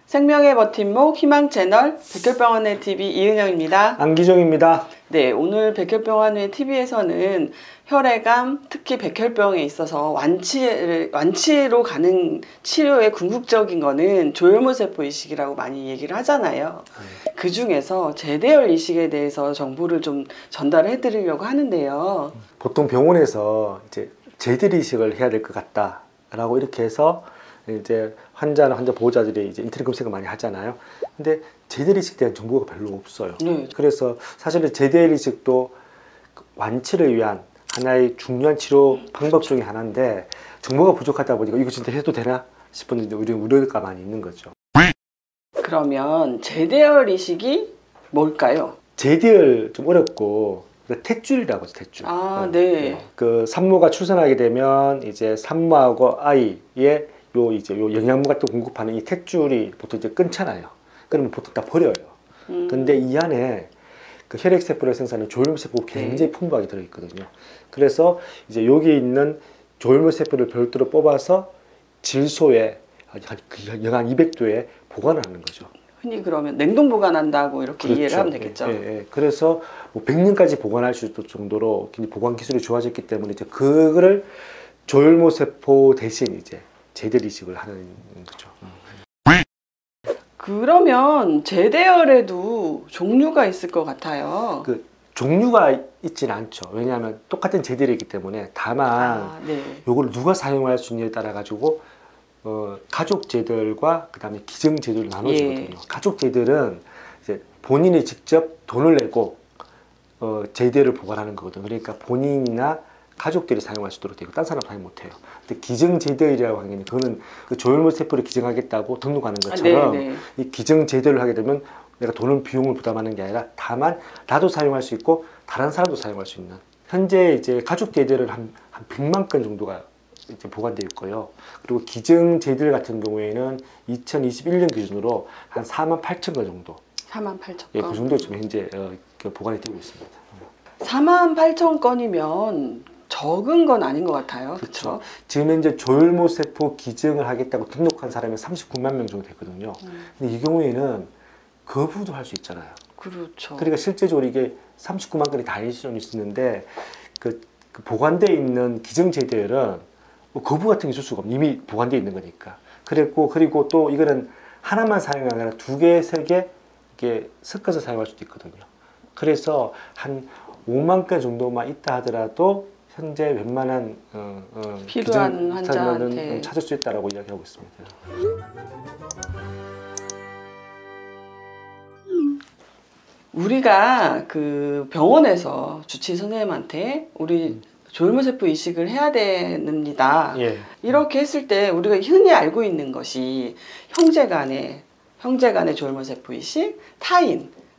생명의 버팀목 희망채널 백혈병원의 TV 이은영입니다. 안기종입니다. 네, 오늘 백혈병원의 TV에서는 혈액암, 특히 백혈병에 있어서 완치로 가는 치료의 궁극적인 거는 조혈모세포 이식이라고 많이 얘기를 하잖아요. 그 중에서 제대혈 이식에 대해서 정보를 좀 전달해 드리려고 하는데요. 보통 병원에서 이제 제대혈 이식을 해야 될 것 같다라고 이렇게 해서 이제 환자 보호자들이 이제 인터넷 검색을 많이 하잖아요. 근데 제대혈 이식에 대한 정보가 별로 없어요. 그래서 사실은 제대혈 이식도 완치를 위한 하나의 중요한 치료 방법 중에 하나인데 정보가 부족하다 보니까 이거 진짜 해도 되나 싶은 우리 우려가 많이 있는 거죠. 그러면 제대혈 이식이 뭘까요? 제대혈 좀 어렵고 탯줄이라고 하죠. 탯줄. 네. 그 산모가 출산하게 되면 이제 산모하고 아이의 요 영양분 같은 거 공급하는 이 탯줄이 보통 이제 끊잖아요. 그러면 보통 다 버려요. 근데 이 안에 그 혈액세포를 생산하는 조혈모세포가 굉장히 풍부하게 들어있거든요. 그래서 이제 여기 있는 조혈모세포를 별도로 뽑아서 질소에 영하 200도에 보관을 하는 거죠. 흔히 그러면 냉동 보관한다고 이렇게 그렇죠. 이해를 하면 되겠죠. 그래서 뭐 100년까지 보관할 수 있을 정도로 보관 기술이 좋아졌기 때문에 이제 그거를 조혈모세포 대신 이제 제대혈 이식을 하는 거죠. 그러면 제대혈에도 종류가 있을 것 같아요. 그 종류가 있지는 않죠. 왜냐하면 똑같은 제대혈이기 때문에 다만 요걸 누가 사용할 수 있느냐에 따라 가지고 가족 제대혈과 그다음에 기증 제대혈로 나눠지거든요. 가족 제대혈은 이제 본인이 직접 돈을 내고 제대혈을 보관하는 거거든요. 그러니까 본인이나 가족들이 사용할 수 있도록 되고 딴 사람 사용 못해요. 근데 기증 제대혈이라고 하는 게 그거는 그 조혈모세포를 기증하겠다고 등록하는 것처럼 이 기증 제대혈을 하게 되면 내가 비용을 부담하는 게 아니라 다만 나도 사용할 수 있고 다른 사람도 사용할 수 있는 현재 이제 가족 제대혈은 한 100만 건 정도가 이제 보관되어 있고요. 그리고 기증 제대혈 같은 경우에는 2021년 기준으로 한 4만 8천 건 정도. 4만 8천 건. 예, 그 정도 지금 현재 보관이 되고 있습니다. 4만 8천 건이면 적은 건 아닌 것 같아요. 그렇죠? 지금 현재 조혈모세포 기증을 하겠다고 등록한 사람이 39만 명 정도 됐거든요. 근데 이 경우에는 거부도 할 수 있잖아요. 그렇죠. 그러니까 실제적으로 이게 39만 건이 다 있는데 그 보관되어 있는 기증 제대혈은 뭐 거부 같은 게 있을 수가 없고 이미 보관되어 있는 거니까. 그리고 또 이거는 하나만 사용이 아니라 2개, 3개 이렇게 섞어서 사용할 수도 있거든요. 그래서 한 5만 건 정도만 있다 하더라도 현재 웬만한 필요한 환자한테 찾을 수 있다라고 이야기하고 있습니다. 우리가 그 병원에서 주치의 선생님한테 우리 조혈모세포 이식을 해야 됩니다. 이렇게 했을 때 우리가 흔히 알고 있는 것이 형제간의 조혈모세포 이식,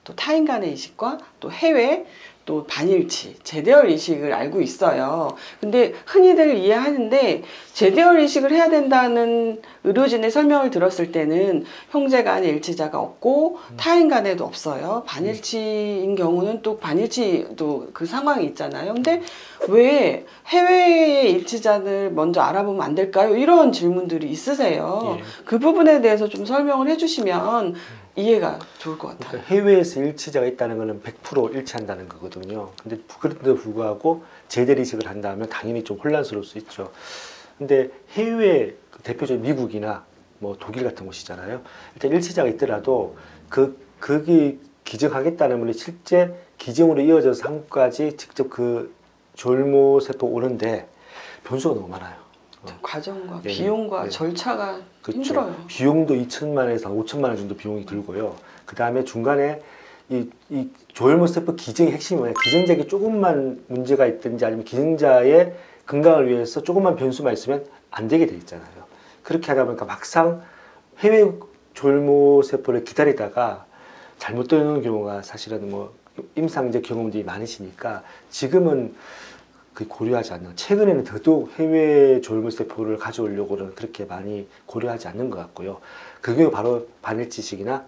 또 타인 간의 이식과 또 해외, 또 반일치, 제대혈 이식을 알고 있어요. 근데 흔히들 이해하는데 제대혈 이식을 해야 된다는 의료진의 설명을 들었을 때는 형제 간의 일치자가 없고 타인 간에도 없어요. 반일치인 경우는 또 반일치도 그 상황이 있잖아요. 근데 왜 해외의 일치자를 먼저 알아보면 안 될까요? 이런 질문들이 있으세요. 그 부분에 대해서 좀 설명을 해주시면 이해가 좋을 것 같아요. 그러니까 해외에서 일치자가 있다는 것은 100% 일치한다는 거거든요. 근데 그런데도 불구하고 제대혈 이식을 한다면 당연히 좀 혼란스러울 수 있죠. 근데 해외 대표적인 미국이나 뭐 독일 같은 곳이잖아요. 일단 일치자가 있더라도 거기 기증하겠다는 분이 실제 기증으로 이어져서 한국까지 직접 그 조혈모세포 오는데 변수가 너무 많아요. 과정과 비용과 절차가 힘들어요. 비용도 2천만 원에서 5천만 원 정도 비용이 들고요. 그 다음에 중간에 이 조혈모세포 기증의 핵심이 뭐냐, 기증자에게 조금만 문제가 있든지 아니면 기증자의 건강을 위해서 조금만 변수만 있으면 안 되게 돼 있잖아요. 그렇게 하다 보니까 막상 해외 조혈모세포를 기다리다가 잘못되는 경우가 사실은 뭐 임상적 경험들이 많으시니까 지금은 고려하지 않는, 최근에는 더더욱 해외 조혈모세포를 가져오려고는 그렇게 많이 고려하지 않는 것 같고요. 그게 바로 반일치식이나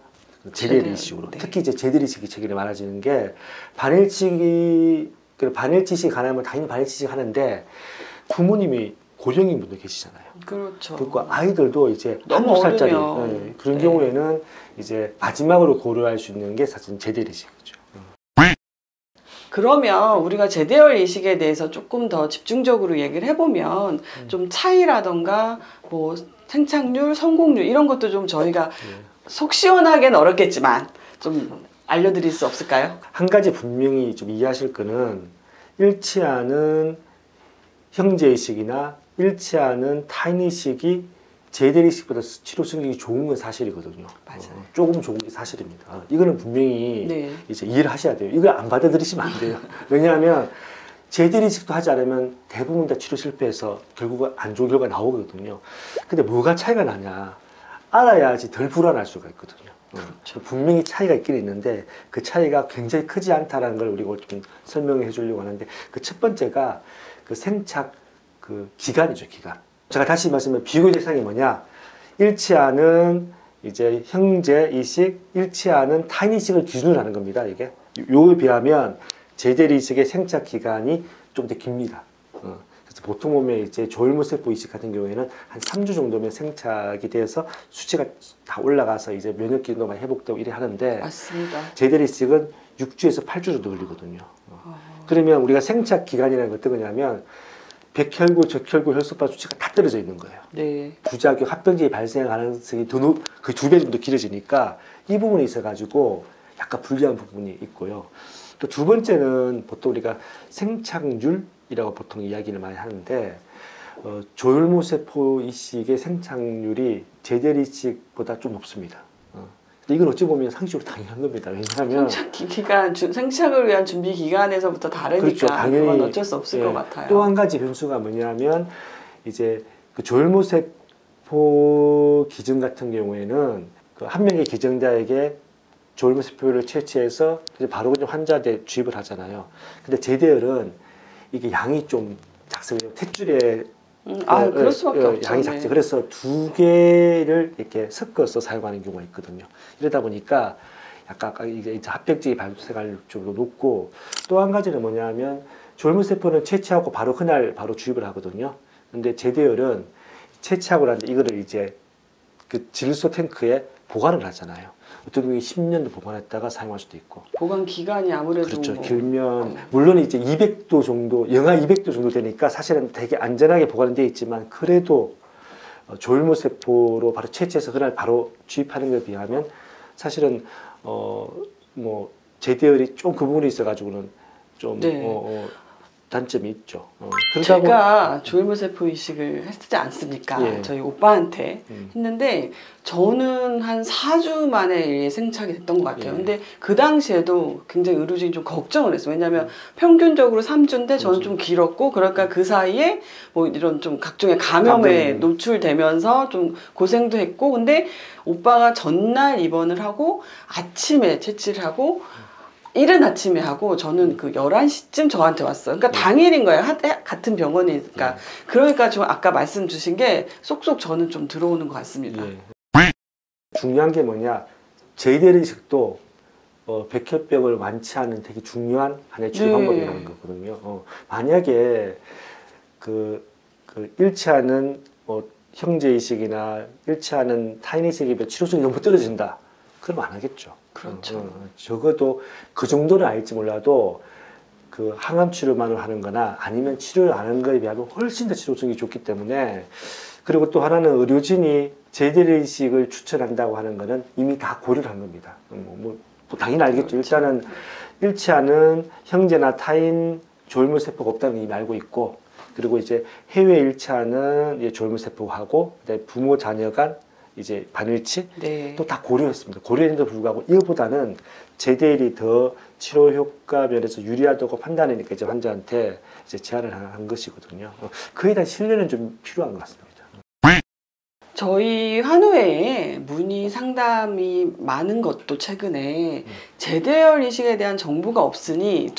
제대혈 이식으로, 특히 이제 제대혈 이식이 최근에 많아지는 게 반일치식 가능하면 당연히 반일치식 하는데 부모님이 고령인 분도 계시잖아요. 그렇죠. 그리고 아이들도 이제 너무 1살짜리 어리면. 그런 경우에는 이제 마지막으로 고려할 수 있는 게 사실 제대리식이죠. 그러면 우리가 제대열 이식에 대해서 조금 더 집중적으로 얘기를 해보면 좀 차이라던가 뭐 생착률, 성공률 이런 것도 좀 저희가 속 시원하게는 어렵겠지만 좀 알려드릴 수 없을까요? 한 가지 분명히 좀 이해하실 거는 잃지 않은 형제이식이나 잃지 않은 타인이식이 제대리식보다 치료 성적이 좋은 건 사실이거든요. 맞아요. 조금 좋은 게 사실입니다. 이거는 분명히 네. 이제 이해를 하셔야 돼요. 이걸 안 받아들이시면 안 돼요. 왜냐하면 제대리식도 하지 않으면 대부분 다 치료 실패해서 결국은 안 좋은 결과가 나오거든요. 근데 뭐가 차이가 나냐? 알아야지 덜 불안할 수가 있거든요. 그렇죠. 분명히 차이가 있긴 있는데 그 차이가 굉장히 크지 않다는 걸 우리가 좀 설명해 주려고 하는데 그 첫 번째가 그 생착 그 기간이죠, 기간. 제가 다시 말씀드리면 비교 대상이 뭐냐? 잃지 않은 이제 형제 이식, 잃지 않은 타인 이식을 기준으로 하는 겁니다. 이게 요에 비하면 제대리 이식의 생착 기간이 좀 더 깁니다. 그래서 보통 보면 이제 조혈모세포 이식 같은 경우에는 한 3주 정도면 생착이 돼서 수치가 다 올라가서 이제 면역 기능도 회복되고 이래 하는데 맞습니다. 제대리 이식은 6주에서 8주 정도 걸리거든요. 그러면 우리가 생착 기간이라는 건 어떤 거냐면 백혈구, 적혈구, 혈소판 수치가 다 떨어져 있는 거예요. 네. 부작용, 합병증이 발생할 가능성이 그 2배 정도 길어지니까 이 부분에 있어가지고 약간 불리한 부분이 있고요. 또 두 번째는 보통 우리가 생착률이라고 보통 이야기를 많이 하는데 조혈모세포 이식의 생착률이 제대리식보다 좀 높습니다. 이건 어찌 보면 상식으로 당연한 겁니다. 왜냐하면 생착을 위한 준비 기간에서부터 다르니까 그렇죠. 당연히 그건 어쩔 수 없을 것 같아요. 또 한 가지 변수가 뭐냐면 이제 그 조혈모세포 기증 같은 경우에는 그 한 명의 기증자에게 조혈모세포를 채취해서 이제 바로 그냥 환자한테 주입을 하잖아요. 근데 제대열은 이게 양이 좀 작습니다. 탯줄에 그럴 수밖에 없죠. 양이 작죠. 그래서 두 개를 이렇게 섞어서 사용하는 경우가 있거든요. 이러다 보니까 약간 이제 합병증이 발생할 정도 높고 또 한 가지는 뭐냐면 조혈모세포는 채취하고 바로 그날 바로 주입을 하거든요. 근데 제대열은 채취하고 난 뒤에 이거를 이제 그 질소 탱크에 보관을 하잖아요. 어떤 경우에 10년도 보관했다가 사용할 수도 있고. 보관 기간이 아무래도 그렇죠. 길면 물론 이제 200도 정도, 영하 200도 정도 되니까 사실은 되게 안전하게 보관은 돼 있지만 그래도 조혈모세포로 바로 채취해서 그날 바로 주입하는 것에 비하면 사실은 뭐 제대열이 좀 그 부분에 있어가지고는 좀 단점이 있죠. 제가 조혈모세포 이식을 했지 않습니까? 예. 저희 오빠한테 했는데 저는 한 4주 만에 생착이 됐던 것 같아요. 근데 그 당시에도 굉장히 의료진이 좀 걱정을 했어요. 왜냐하면 평균적으로 3주인데 저는 좀 길었고 그러니까 그 사이에 뭐 이런 좀 각종의 감염에 노출되면서 좀 고생도 했고 근데 오빠가 전날 입원을 하고 아침에 채취를 하고 이른 아침에 하고 저는 그 11시쯤 저한테 왔어요. 그러니까 당일인 거예요. 같은 병원이니까. 그러니까 좀 아까 말씀 주신 게 쏙쏙 저는 좀 들어오는 것 같습니다. 중요한 게 뭐냐. 제대리식도 백혈병을 완치하는 되게 중요한 하나의 치료 방법이라는 거거든요. 만약에 그 잃지 않은 형제이식이나 잃지 않은 타인이식이 치료성이 너무 떨어진다. 그러면 안 하겠죠. 그렇죠. 적어도 그 정도는 알지 몰라도 그 항암 치료만을 하는 거나 아니면 치료를 안 하는 거에 비하면 훨씬 더 치료성이 좋기 때문에 그리고 또 하나는 의료진이 제대리식을 추천한다고 하는 거는 이미 다 고려를 한 겁니다. 뭐 당연히 알겠죠. 그렇죠. 일단은 잃지 않은 형제나 타인 조혈모세포가 없다는 걸 이미 알고 있고 그리고 이제 해외에 잃지 않은 조혈모세포하고 부모 자녀 간 이제 반일치 또 다 고려했습니다. 고려했는데도 불구하고 이거보다는 제대일이 더 치료 효과 면에서 유리하다고 판단하니까 이제 환자한테 이제 제안을 한 것이거든요. 그에 대한 신뢰는 좀 필요한 것 같습니다. 저희 환우회에 문의 상담이 많은 것도 최근에 제대열 이식에 대한 정보가 없으니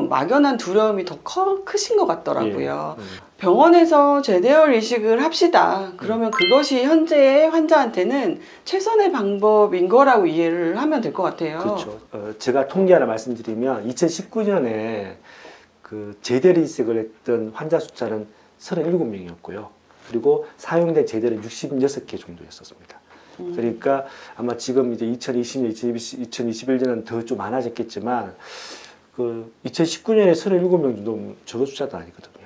막연한 두려움이 더 크신 것 같더라고요. 병원에서 제대열 이식을 합시다. 그러면 그것이 현재의 환자한테는 최선의 방법인 거라고 이해를 하면 될 것 같아요. 그렇죠. 제가 통계 하나 말씀드리면 2019년에 그 제대열 이식을 했던 환자 숫자는 37명이었고요. 그리고 사용된 제대는 66개 정도였었습니다. 그러니까 아마 지금 이제 2020년, 2021년은 더 좀 많아졌겠지만 그 2019년에 37명 정도 적은 숫자도 아니거든요.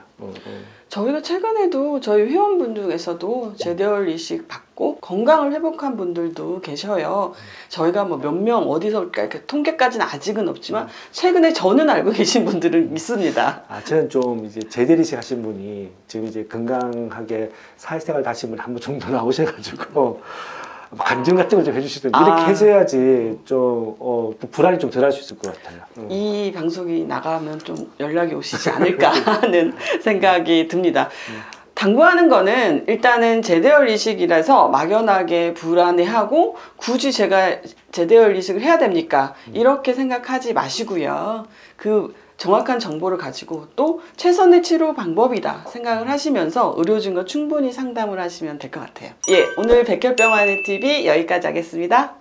저희가 최근에도 저희 회원분 중에서도 제대열 이식 받고 건강을 회복한 분들도 계셔요. 저희가 뭐 몇 명 어디서 이렇게 통계까지는 아직은 없지만 최근에 저는 알고 계신 분들은 있습니다. 저는 좀 이제 제대열 이식 하신 분이 지금 이제 건강하게 사회생활 하신 분 한 분 정도 나오셔가지고 간증 같은 걸 좀 해주시던데 이렇게 해줘야지 좀 불안이 좀 덜 할 수 있을 것 같아요. 이 방송이 나가면 좀 연락이 오시지 않을까 하는 생각이 듭니다. 당부하는 거는 일단은 제대열 이식이라서 막연하게 불안해하고 굳이 제가 제대열 이식을 해야 됩니까? 이렇게 생각하지 마시고요. 그 정확한 정보를 가지고 또 최선의 치료 방법이다 생각을 하시면서 의료진과 충분히 상담을 하시면 될 것 같아요. 예, 오늘 백혈병 안의 TV 여기까지 하겠습니다.